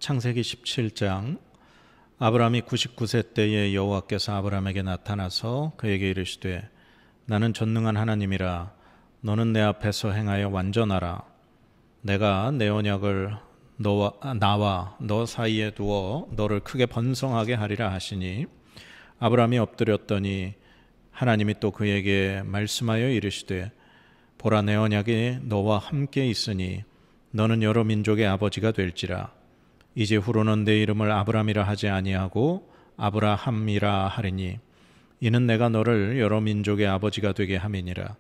창세기 17장. 아브라함이 99세 때에 여호와께서 아브라함에게 나타나서 그에게 이르시되 나는 전능한 하나님이라. 너는 내 앞에서 행하여 완전하라. 내가 내 언약을 나와 너 사이에 두어 너를 크게 번성하게 하리라 하시니, 아브라함이 엎드렸더니 하나님이 또 그에게 말씀하여 이르시되 보라, 내 언약이 너와 함께 있으니 너는 여러 민족의 아버지가 될지라. 이제 후로는 내 이름을 아브라함이라 하지 아니하고 아브라함이라 하리니, 이는 내가 너를 여러 민족의 아버지가 되게 함이니라.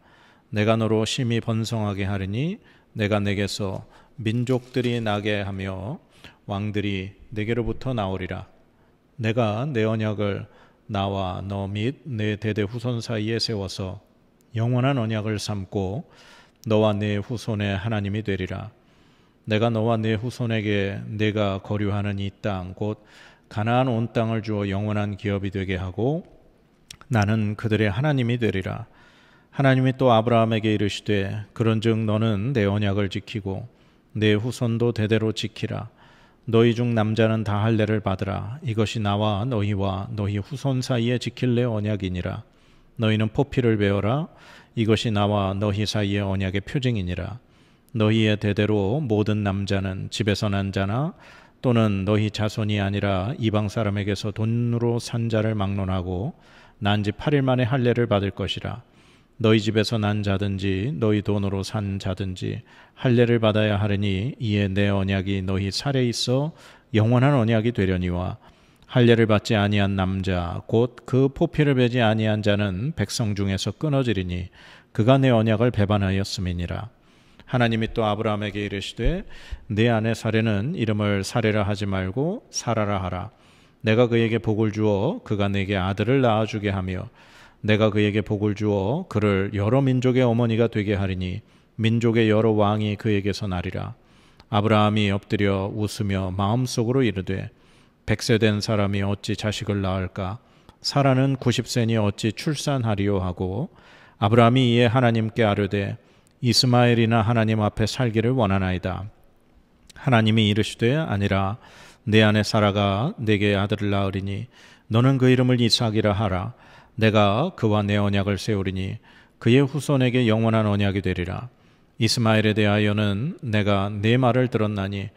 내가 너로 심히 번성하게 하리니 내가 내게서 민족들이 나게 하며 왕들이 내게로부터 나오리라. 내가 내 언약을 나와 너 및 내 대대 후손 사이에 세워서 영원한 언약을 삼고 너와 내 후손의 하나님이 되리라. 내가 너와 내 후손에게 내가 거류하는 이 땅 곧 가나안 온 땅을 주어 영원한 기업이 되게 하고 나는 그들의 하나님이 되리라. 하나님이 또 아브라함에게 이르시되 그런즉 너는 내 언약을 지키고 내 후손도 대대로 지키라. 너희 중 남자는 다 할례를 받으라. 이것이 나와 너희와 너희 후손 사이에 지킬 내 언약이니라. 너희는 포피를 베어라. 이것이 나와 너희 사이의 언약의 표징이니라. 너희의 대대로 모든 남자는 집에서 난 자나 또는 너희 자손이 아니라 이방 사람에게서 돈으로 산 자를 막론하고 난 지 8일 만에 할례를 받을 것이라. 너희 집에서 난 자든지 너희 돈으로 산 자든지 할례를 받아야 하리니, 이에 내 언약이 너희 살에 있어 영원한 언약이 되려니와 할례를 받지 아니한 남자 곧 그 포피를 베지 아니한 자는 백성 중에서 끊어지리니 그가 내 언약을 배반하였음이니라. 하나님이 또 아브라함에게 이르시되 내 아내 사레는 이름을 사레라 하지 말고 사라라 하라. 내가 그에게 복을 주어 그가 내게 아들을 낳아주게 하며 내가 그에게 복을 주어 그를 여러 민족의 어머니가 되게 하리니 민족의 여러 왕이 그에게서 나리라. 아브라함이 엎드려 웃으며 마음속으로 이르되 100세 된 사람이 어찌 자식을 낳을까? 사라는 90세니 어찌 출산하리요 하고, 아브라함이 이에 하나님께 아뢰되 이스마엘이나 하나님 앞에 살기를 원하나이다. 하나님이 이르시되 아니라 내 아내 사라가 내게 아들을 낳으리니 너는 그 이름을 이삭이라 하라. 내가 그와 내 언약을 세우리니 그의 후손에게 영원한 언약이 되리라. 이스마엘에 대하여는 내가 내 말을 들었나니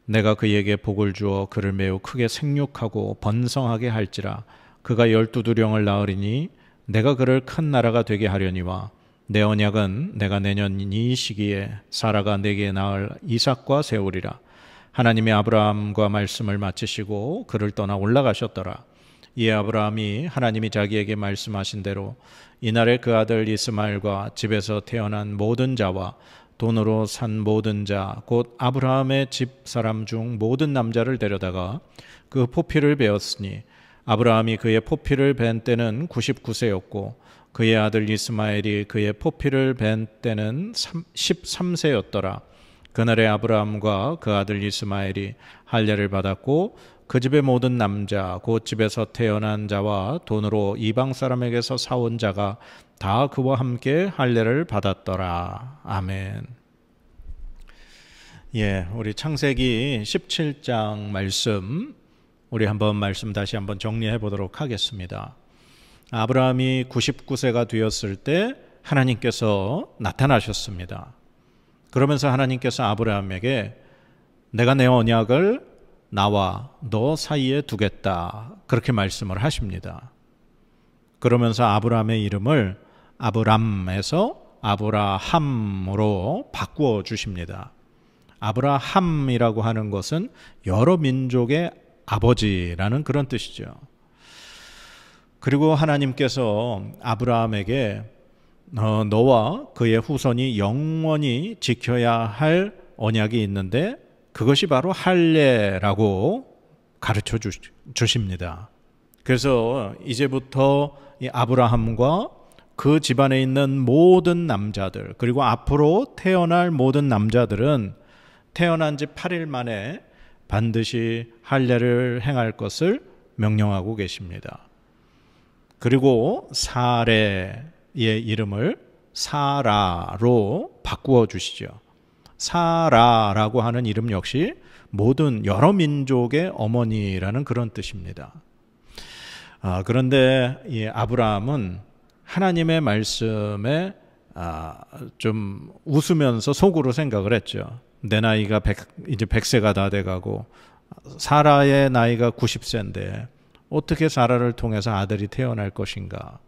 내가 그에게 복을 주어 그를 매우 크게 생육하고 번성하게 할지라. 그가 12두령을 낳으리니 내가 그를 큰 나라가 되게 하려니와 내 언약은 내가 내년 이 시기에 사라가 내게 낳을 이삭과 세우리라. 하나님이 아브라함과 말씀을 마치시고 그를 떠나 올라가셨더라. 이에 아브라함이 하나님이 자기에게 말씀하신 대로 이날에 그 아들 이스마엘과 집에서 태어난 모든 자와 돈으로 산 모든 자 곧 아브라함의 집 사람 중 모든 남자를 데려다가 그 포피를 베었으니, 아브라함이 그의 포피를 벤 때는 99세였고 그의 아들 이스마엘이 그의 포피를 벤 때는 13세였더라. 그날에 아브라함과 그 아들 이스마엘이 할례를 받았고 그 집의 모든 남자 곧 집에서 태어난 자와 돈으로 이방 사람에게서 사온 자가 다 그와 함께 할례를 받았더라. 아멘. 우리 창세기 17장 말씀, 우리 말씀 다시 한번 정리해 보도록 하겠습니다. 아브라함이 99세가 되었을 때 하나님께서 나타나셨습니다. 그러면서 하나님께서 아브라함에게 내가 내 언약을 나와 너 사이에 두겠다, 그렇게 말씀을 하십니다. 그러면서 아브라함의 이름을 아브람에서 아브라함으로 바꾸어 주십니다. 아브라함이라고 하는 것은 여러 민족의 아버지라는 그런 뜻이죠. 그리고 하나님께서 아브라함에게 너와 그의 후손이 영원히 지켜야 할 언약이 있는데 그것이 바로 할례라고 가르쳐 주십니다. 그래서 이제부터 이 아브라함과 그 집안에 있는 모든 남자들, 그리고 앞으로 태어날 모든 남자들은 태어난 지 8일 만에 반드시 할례를 행할 것을 명령하고 계십니다. 그리고 사레의 이름을 사라로 바꾸어 주시죠. 사라라고 하는 이름 역시 모든 여러 민족의 어머니라는 그런 뜻입니다. 그런데 이 아브라함은 하나님의 말씀에 좀 웃으면서 속으로 생각을 했죠. 내 나이가 이제 100세가 다 돼가고 사라의 나이가 90세인데 어떻게 사라를 통해서 아들이 태어날 것인가.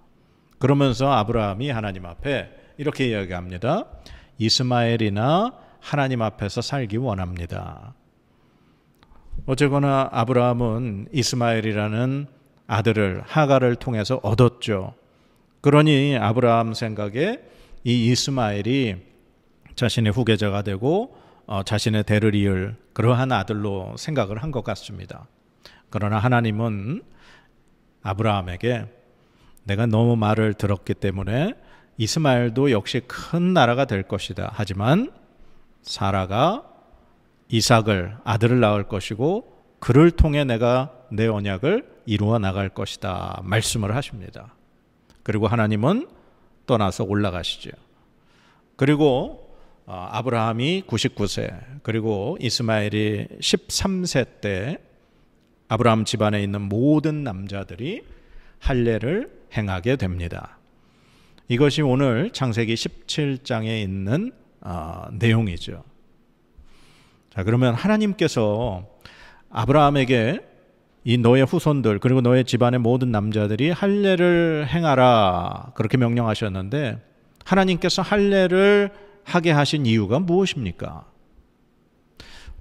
그러면서 아브라함이 하나님 앞에 이렇게 이야기합니다. 이스마엘이나 하나님 앞에서 살기 원합니다. 어쨌거나 아브라함은 이스마엘이라는 아들을 하갈을 통해서 얻었죠. 그러니 아브라함 생각에 이 이스마엘이 자신의 후계자가 되고 자신의 대를 이을 그러한 아들로 생각을 한 것 같습니다. 그러나 하나님은 아브라함에게 내가 너무 말을 들었기 때문에 이스마엘도 역시 큰 나라가 될 것이다. 하지만 사라가 이삭을 아들을 낳을 것이고 그를 통해 내가 내 언약을 이루어 나갈 것이다. 말씀을 하십니다. 그리고 하나님은 떠나서 올라가시죠. 그리고 아브라함이 99세 그리고 이스마엘이 13세 때 아브라함 집안에 있는 모든 남자들이 할례를 행하게 됩니다. 이것이 오늘 창세기 17장에 있는 내용이죠. 자, 그러면 하나님께서 아브라함에게 이 너의 후손들 그리고 너의 집안의 모든 남자들이 할례를 행하라 그렇게 명령하셨는데 하나님께서 할례를 하게 하신 이유가 무엇입니까?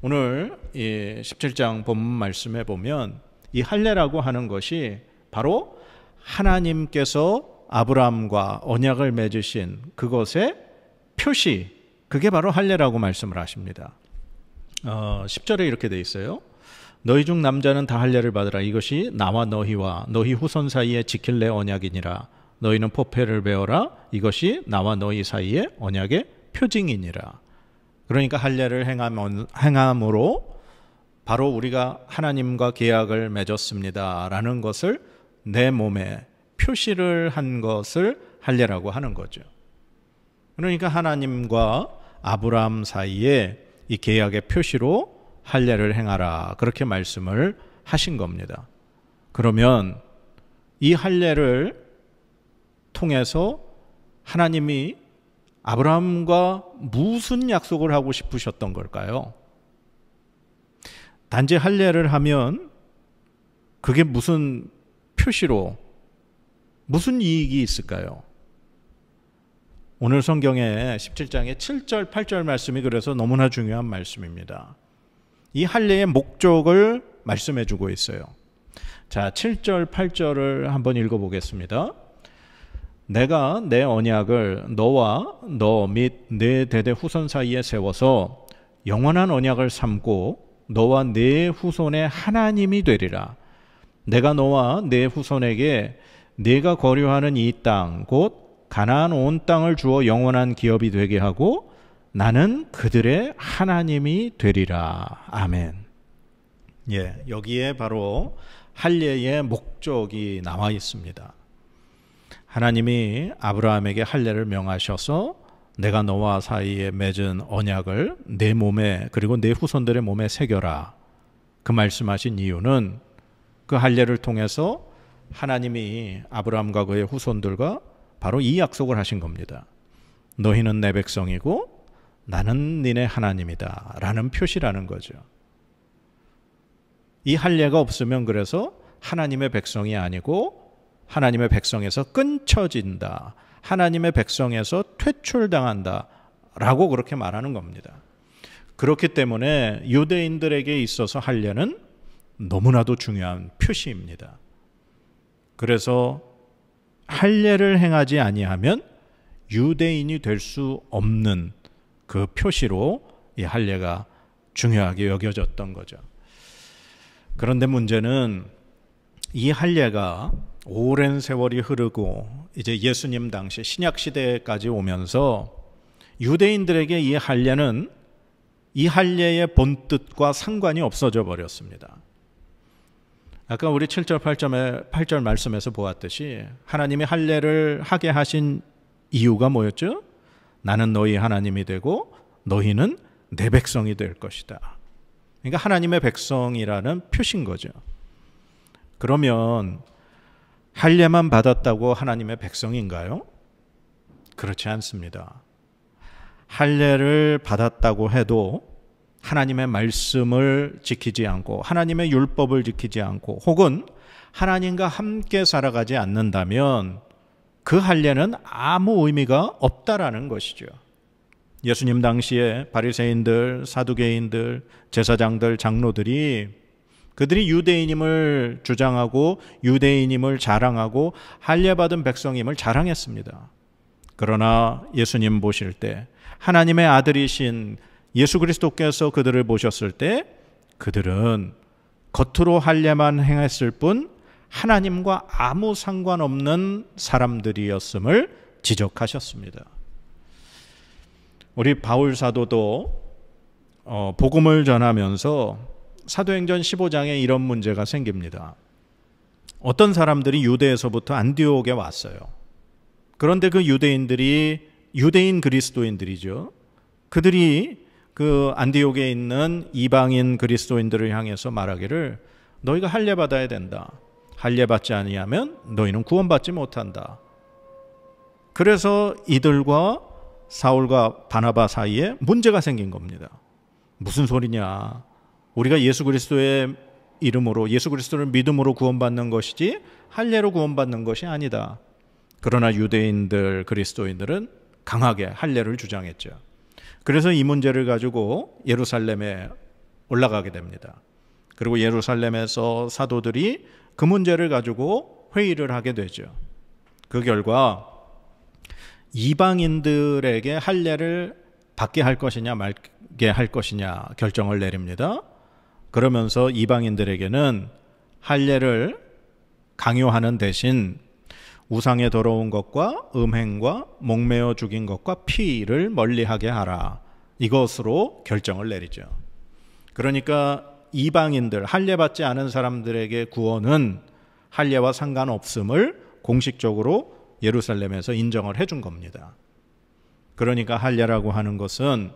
오늘 이 17장 본문 말씀에 보면 이 할례라고 하는 것이 바로 하나님께서 아브라함과 언약을 맺으신 그것의 표시, 그게 바로 할례라고 말씀을 하십니다. 10절에 이렇게 돼 있어요. 너희 중 남자는 다 할례를 받으라. 이것이 나와 너희와 너희 후손 사이에 지킬 내 언약이니라. 너희는 포패를 베어라. 이것이 나와 너희 사이에 언약의 표징이니라. 그러니까 할례를 행함으로 바로 우리가 하나님과 계약을 맺었습니다 라는 것을 내 몸에 표시를 한 것을 할례라고 하는 거죠. 그러니까 하나님과 아브라함 사이에 이 계약의 표시로 할례를 행하라 그렇게 말씀을 하신 겁니다. 그러면 이 할례를 통해서 하나님이 아브라함과 무슨 약속을 하고 싶으셨던 걸까요? 단지 할례를 하면 그게 무슨 표시로 무슨 이익이 있을까요? 오늘 성경의 17장의 7절, 8절 말씀이 그래서 너무나 중요한 말씀입니다. 이 할례의 목적을 말씀해 주고 있어요. 자, 7절, 8절을 한번 읽어보겠습니다. 내가 내 언약을 너와 너 및 네 대대 후손 사이에 세워서 영원한 언약을 삼고 너와 네 후손의 하나님이 되리라. 내가 너와 네 후손에게 네가 거류하는 이 땅 곧 가나안 온 땅을 주어 영원한 기업이 되게 하고 나는 그들의 하나님이 되리라. 아멘. 예, 여기에 바로 할례의 목적이 나와 있습니다. 하나님이 아브라함에게 할례를 명하셔서 내가 너와 사이에 맺은 언약을 내 몸에 그리고 내 후손들의 몸에 새겨라. 그 말씀하신 이유는 그 할례를 통해서 하나님이 아브라함과 그의 후손들과 바로 이 약속을 하신 겁니다. 너희는 내 백성이고 나는 니네 하나님이다 라는 표시라는 거죠. 이 할례가 없으면 그래서 하나님의 백성이 아니고 하나님의 백성에서 끊쳐진다. 하나님의 백성에서 퇴출당한다 라고 그렇게 말하는 겁니다. 그렇기 때문에 유대인들에게 있어서 할례는 너무나도 중요한 표시입니다. 그래서 할례를 행하지 아니하면 유대인이 될 수 없는 그 표시로 이 할례가 중요하게 여겨졌던 거죠. 그런데 문제는 이 할례가 오랜 세월이 흐르고 이제 예수님 당시 신약 시대까지 오면서 유대인들에게 이 할례는 이 할례의 본뜻과 상관이 없어져 버렸습니다. 아까 우리 7절 8절 말씀에서 보았듯이 하나님이 할례를 하게 하신 이유가 뭐였죠? 나는 너희 하나님이 되고 너희는 내 백성이 될 것이다. 그러니까 하나님의 백성이라는 표시인 거죠. 그러면 할례만 받았다고 하나님의 백성인가요? 그렇지 않습니다. 할례를 받았다고 해도 하나님의 말씀을 지키지 않고 하나님의 율법을 지키지 않고 혹은 하나님과 함께 살아가지 않는다면 그 할례는 아무 의미가 없다라는 것이죠. 예수님 당시에 바리새인들, 사두개인들, 제사장들, 장로들이 그들이 유대인임을 주장하고 유대인임을 자랑하고 할례 받은 백성임을 자랑했습니다. 그러나 예수님 보실 때 하나님의 아들이신 예수 그리스도께서 그들을 보셨을 때 그들은 겉으로 할례만 행했을 뿐 하나님과 아무 상관없는 사람들이었음을 지적하셨습니다. 우리 바울 사도도 복음을 전하면서 사도행전 15장에 이런 문제가 생깁니다. 어떤 사람들이 유대에서부터 안디옥에 왔어요. 그런데 그 유대인들이 유대인 그리스도인들이죠. 그들이 그 안디옥에 있는 이방인 그리스도인들을 향해서 말하기를 너희가 할례 받아야 된다. 할례 받지 아니하면 너희는 구원받지 못한다. 그래서 이들과 사울과 바나바 사이에 문제가 생긴 겁니다. 무슨 소리냐? 우리가 예수 그리스도의 이름으로 예수 그리스도를 믿음으로 구원받는 것이지 할례로 구원받는 것이 아니다. 그러나 유대인들 그리스도인들은 강하게 할례를 주장했죠. 그래서 이 문제를 가지고 예루살렘에 올라가게 됩니다. 그리고 예루살렘에서 사도들이 그 문제를 가지고 회의를 하게 되죠. 그 결과 이방인들에게 할례를 받게 할 것이냐 말게 할 것이냐 결정을 내립니다. 그러면서 이방인들에게는 할례를 강요하는 대신 우상에 더러운 것과 음행과 목매어 죽인 것과 피를 멀리하게 하라. 이것으로 결정을 내리죠. 그러니까 이방인들, 할례 받지 않은 사람들에게 구원은 할례와 상관없음을 공식적으로 예루살렘에서 인정을 해준 겁니다. 그러니까 할례라고 하는 것은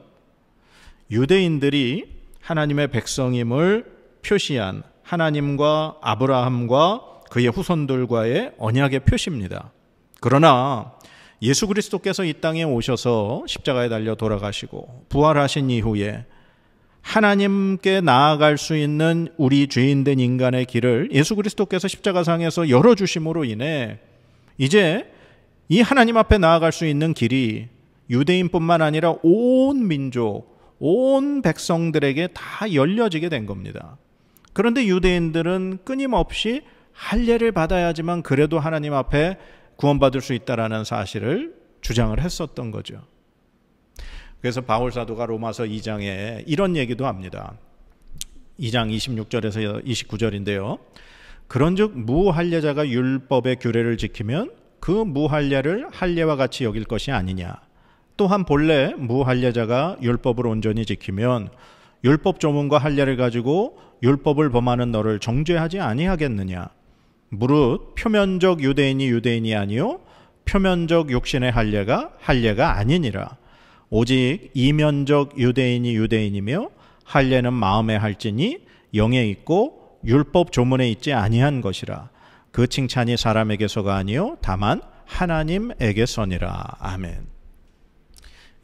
유대인들이 하나님의 백성임을 표시한 하나님과 아브라함과 그의 후손들과의 언약의 표시입니다. 그러나 예수 그리스도께서 이 땅에 오셔서 십자가에 달려 돌아가시고 부활하신 이후에 하나님께 나아갈 수 있는 우리 죄인된 인간의 길을 예수 그리스도께서 십자가상에서 열어주심으로 인해 이제 이 하나님 앞에 나아갈 수 있는 길이 유대인뿐만 아니라 온 민족, 온 백성들에게 다 열려지게 된 겁니다. 그런데 유대인들은 끊임없이 할례를 받아야지만 그래도 하나님 앞에 구원받을 수 있다라는 사실을 주장을 했었던 거죠. 그래서 바울 사도가 로마서 2장에 이런 얘기도 합니다. 2장 26절에서 29절인데요. 그런즉 무할례자가 율법의 규례를 지키면 그 무할례를 할례와 같이 여길 것이 아니냐. 또한 본래 무할례자가 율법을 온전히 지키면 율법 조문과 할례를 가지고 율법을 범하는 너를 정죄하지 아니하겠느냐. 무릇 표면적 유대인이 유대인이 아니요 표면적 육신의 할례가 아니니라. 오직 이면적 유대인이 유대인이며 할례는 마음에 할지니 영에 있고 율법 조문에 있지 아니한 것이라. 그 칭찬이 사람에게서가 아니요 다만 하나님에게서니라. 아멘.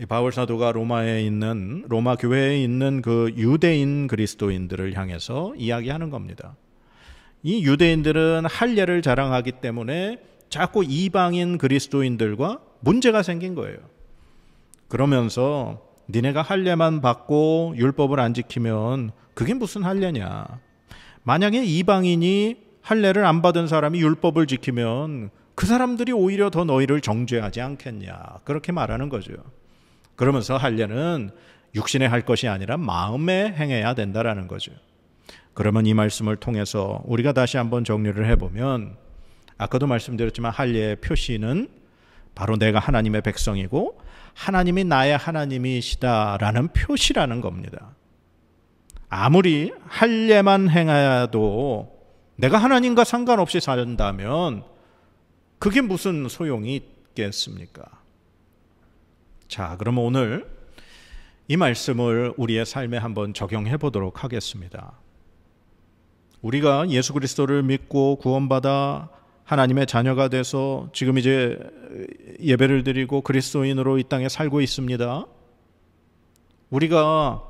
바울 사도가 로마에 있는 로마 교회에 있는 그 유대인 그리스도인들을 향해서 이야기하는 겁니다. 이 유대인들은 할례를 자랑하기 때문에 자꾸 이방인 그리스도인들과 문제가 생긴 거예요. 그러면서 니네가 할례만 받고 율법을 안 지키면 그게 무슨 할례냐. 만약에 이방인이 할례를 안 받은 사람이 율법을 지키면 그 사람들이 오히려 더 너희를 정죄하지 않겠냐. 그렇게 말하는 거죠. 그러면서 할례는 육신에 할 것이 아니라 마음에 행해야 된다라는 거죠. 그러면 이 말씀을 통해서 우리가 다시 한번 정리를 해보면 아까도 말씀드렸지만 할례의 표시는 바로 내가 하나님의 백성이고 하나님이 나의 하나님이시다라는 표시라는 겁니다. 아무리 할례만 행해도 내가 하나님과 상관없이 산다면 그게 무슨 소용이 있겠습니까? 자, 그러면 오늘 이 말씀을 우리의 삶에 한번 적용해 보도록 하겠습니다. 우리가 예수 그리스도를 믿고 구원받아 하나님의 자녀가 돼서 지금 이제 예배를 드리고 그리스도인으로 이 땅에 살고 있습니다. 우리가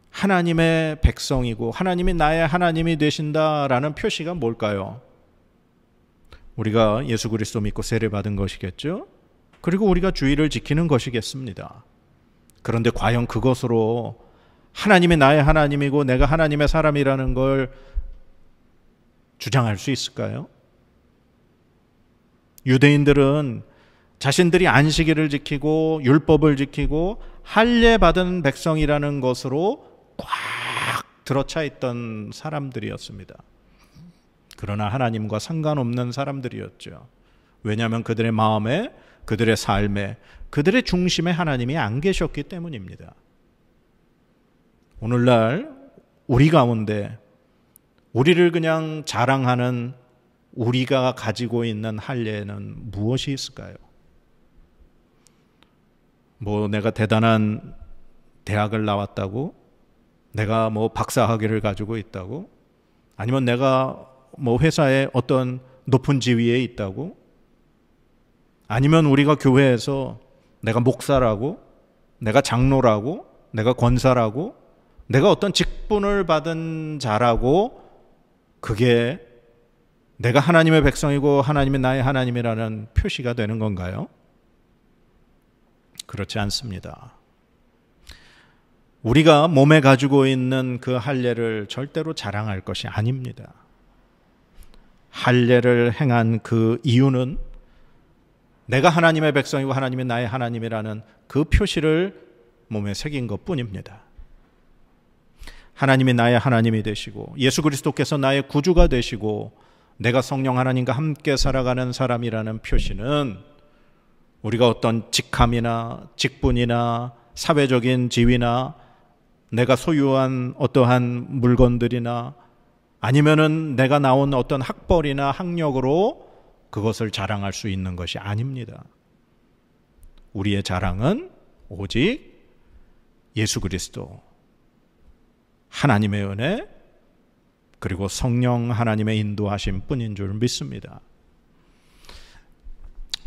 하나님의 백성이고 하나님이 나의 하나님이 되신다라는 표시가 뭘까요? 우리가 예수 그리스도 믿고 세례받은 것이겠죠? 그리고 우리가 주의를 지키는 것이겠습니다. 그런데 과연 그것으로 하나님이 나의 하나님이고 내가 하나님의 사람이라는 걸 주장할 수 있을까요? 유대인들은 자신들이 안식일을 지키고 율법을 지키고 할례 받은 백성이라는 것으로 꽉 들어차 있던 사람들이었습니다. 그러나 하나님과 상관없는 사람들이었죠. 왜냐하면 그들의 마음에, 그들의 삶에, 그들의 중심에 하나님이 안 계셨기 때문입니다. 오늘날 우리 가운데 우리를 그냥 자랑하는 우리가 가지고 있는 할례는 무엇이 있을까요? 내가 대단한 대학을 나왔다고? 내가 박사학위를 가지고 있다고? 아니면 내가 회사에 어떤 높은 지위에 있다고? 아니면 우리가 교회에서 내가 목사라고? 내가 장로라고? 내가 권사라고? 내가 어떤 직분을 받은 자라고? 그게 내가 하나님의 백성이고 하나님이 나의 하나님이라는 표시가 되는 건가요? 그렇지 않습니다. 우리가 몸에 가지고 있는 그 할례를 절대로 자랑할 것이 아닙니다. 할례를 행한 그 이유는 내가 하나님의 백성이고 하나님이 나의 하나님이라는 그 표시를 몸에 새긴 것뿐입니다. 하나님이 나의 하나님이 되시고 예수 그리스도께서 나의 구주가 되시고 내가 성령 하나님과 함께 살아가는 사람이라는 표시는 우리가 어떤 직함이나 직분이나 사회적인 지위나 내가 소유한 어떠한 물건들이나 아니면은 내가 나온 어떤 학벌이나 학력으로 그것을 자랑할 수 있는 것이 아닙니다. 우리의 자랑은 오직 예수 그리스도, 하나님의 은혜, 그리고 성령 하나님의 인도하심 뿐인 줄 믿습니다.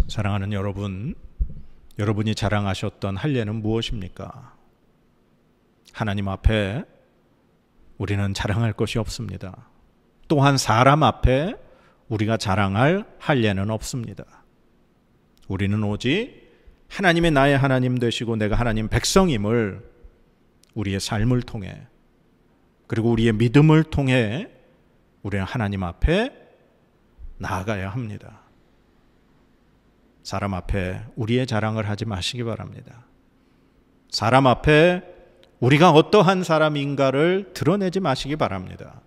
사랑하는 여러분, 여러분이 자랑하셨던 할례는 무엇입니까? 하나님 앞에 우리는 자랑할 것이 없습니다. 또한 사람 앞에 우리가 자랑할 할례는 없습니다. 우리는 오직 하나님이 나의 하나님 되시고 내가 하나님 백성임을 우리의 삶을 통해 그리고 우리의 믿음을 통해 우리는 하나님 앞에 나아가야 합니다. 사람 앞에 우리의 자랑을 하지 마시기 바랍니다. 사람 앞에 우리가 어떠한 사람인가를 드러내지 마시기 바랍니다.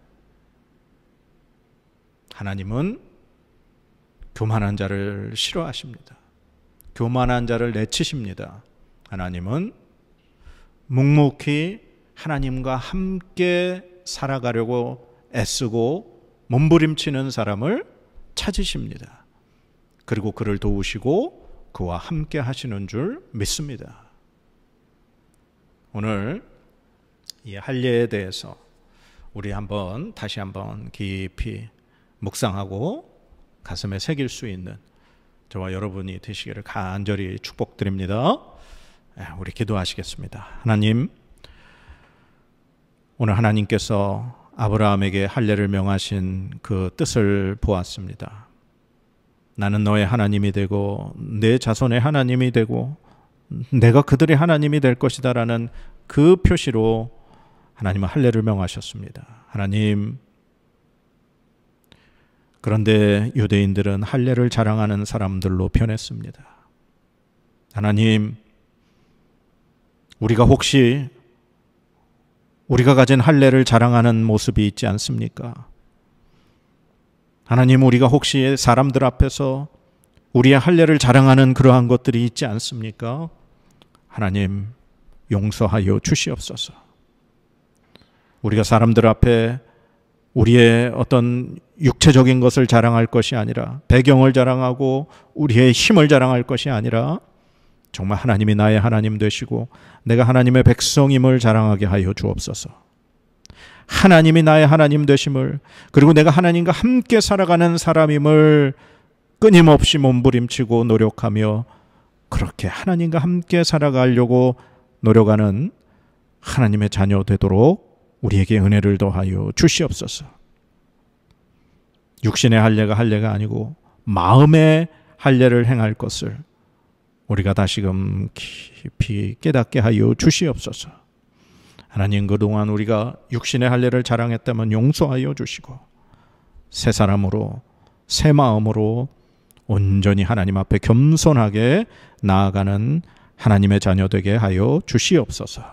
하나님은 교만한 자를 싫어하십니다. 교만한 자를 내치십니다. 하나님은 묵묵히 하나님과 함께 살아가려고 애쓰고 몸부림치는 사람을 찾으십니다. 그리고 그를 도우시고 그와 함께 하시는 줄 믿습니다. 오늘 이 할례에 대해서 우리 다시 한번 깊이 묵상하고 가슴에 새길 수 있는 저와 여러분이 되시기를 간절히 축복드립니다. 우리 기도하시겠습니다. 하나님, 오늘 하나님께서 아브라함에게 할례를 명하신 그 뜻을 보았습니다. 나는 너의 하나님이 되고 내 자손의 하나님이 되고 내가 그들의 하나님이 될 것이다 라는 그 표시로 하나님은 할례를 명하셨습니다. 하나님, 그런데 유대인들은 할례를 자랑하는 사람들로 변했습니다. 하나님, 우리가 혹시 우리가 가진 할례를 자랑하는 모습이 있지 않습니까? 하나님, 우리가 혹시 사람들 앞에서 우리의 할례를 자랑하는 그러한 것들이 있지 않습니까? 하나님, 용서하여 주시옵소서. 우리가 사람들 앞에 우리의 어떤 육체적인 것을 자랑할 것이 아니라, 배경을 자랑하고 우리의 힘을 자랑할 것이 아니라 정말 하나님이 나의 하나님 되시고 내가 하나님의 백성임을 자랑하게 하여 주옵소서. 하나님이 나의 하나님 되심을, 그리고 내가 하나님과 함께 살아가는 사람임을 끊임없이 몸부림치고 노력하며 그렇게 하나님과 함께 살아가려고 노력하는 하나님의 자녀 되도록 우리에게 은혜를 더하여 주시옵소서. 육신의 할례가 아니고 마음의 할례를 행할 것을 우리가 다시금 깊이 깨닫게 하여 주시옵소서. 하나님, 그동안 우리가 육신의 할례를 자랑했다면 용서하여 주시고 새 사람으로, 새 마음으로 온전히 하나님 앞에 겸손하게 나아가는 하나님의 자녀 되게 하여 주시옵소서.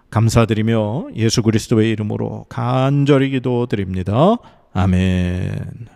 감사드리며 예수 그리스도의 이름으로 간절히 기도드립니다. 아멘.